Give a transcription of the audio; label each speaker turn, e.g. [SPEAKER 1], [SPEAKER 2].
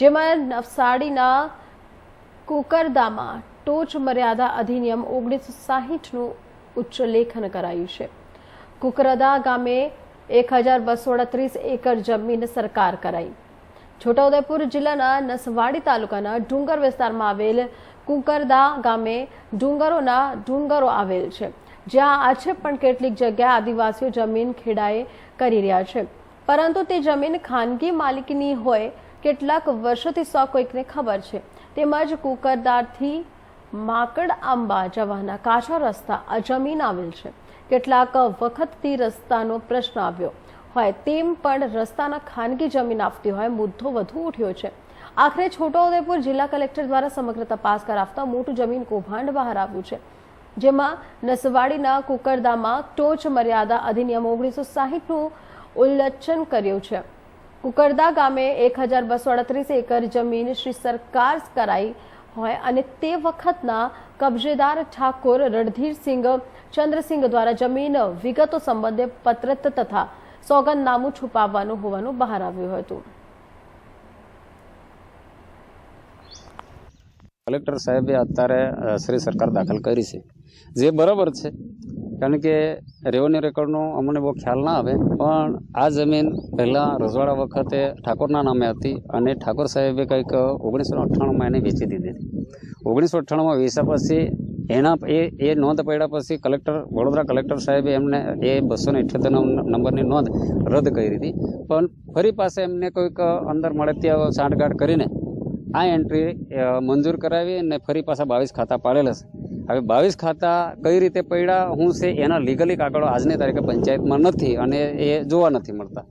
[SPEAKER 1] જેમાં નવસારીના કુકરદામાં ટોચ મર્યાદા અધિનિયમ 1960નું ઉચ્ચલેખન કરાયું છે। કુકરદા ગામે 1238 એકર જમીન સરકાર કરાઈ। છોટાઉદેપુર જિલ્લાના નસવાડી તાલુકાના ડુંગર વિસ્તારમાં આવેલ કુકરદા ગામે ડુંગરો આવેલ છે, જ્યાં આજે પણ કેટલીક જગ્યાએ આદિવાસીઓ જમીન ખેડાએ કરી રહ્યા છે, પરંતુ તે જમીન ખાનગી માલિકીની હોય કેટલાક વર્ષોથી સૌ કોઈકને ખબર છે। તેમજ કુકરદાથી માકડ આંબા જવાના કાચા રસ્તા આ જમીન આવેલ છે। કેટલાક વખતથી રસ્તાનો પ્રશ્ન આવ્યો હોય તેમ પણ રસ્તાના ખાનગી જમીન આપતી હોય મુદ્દો વધુ ઉઠ્યો છે। આખરે છોટાઉદેપુર જિલ્લા કલેક્ટર દ્વારા સમગ્ર તપાસ કરાવતા મોટું જમીન કૌભાંડ બહાર આવ્યું છે, જેમાં નસવાડીના કુકરદામાં ટોચ મર્યાદા અધિનિયમ 1960નું ઉલ્લંઘન કર્યું છે। કુકરદા ગામે 1238 એકર જમીન શ્રી સરકાર કરાઈ હોય અને તે વખતના કબજેદાર ઠાકોર રણધીરસિંહ ચંદ્રસિંહ દ્વારા જમીન વિગતો સંબંધે પત્રત તથા સોગંદનામું છુપાવવાનું હોવાનું બહાર આવ્યું હતું।
[SPEAKER 2] કલેક્ટર સાહેબે અત્યારે શ્રી સરકાર દાખલ કરી છે, જે બરાબર છે, કારણ કે રેવન્યુ રેકોર્ડનો અમને બહુ ખ્યાલ ના આવે, પણ આ જમીન પહેલાં રજવાડા વખતે ઠાકોરના નામે હતી અને ઠાકોર સાહેબે કંઈક 1998માં એને વેચી દીધી હતી। 1998માં વેચ્યા પછી એ નોંધ પડ્યા પછી વડોદરા કલેક્ટર સાહેબે એમને એ 278 નંબરની નોંધ રદ કરી હતી, પણ ફરી પાસે એમને કોઈક અંદર મળે ત્યાં સાંઠગાંઠ કરીને આ એન્ટ્રી મંજૂર કરાવી અને ફરી પાછા 22 ખાતા પાડેલા છે। હવે 22 ખાતા કઈ રીતે પડ્યા હું છે એના લીગલી કાગળો આજની તારીખે પંચાયતમાં નથી અને એ જોવા નથી મળતા।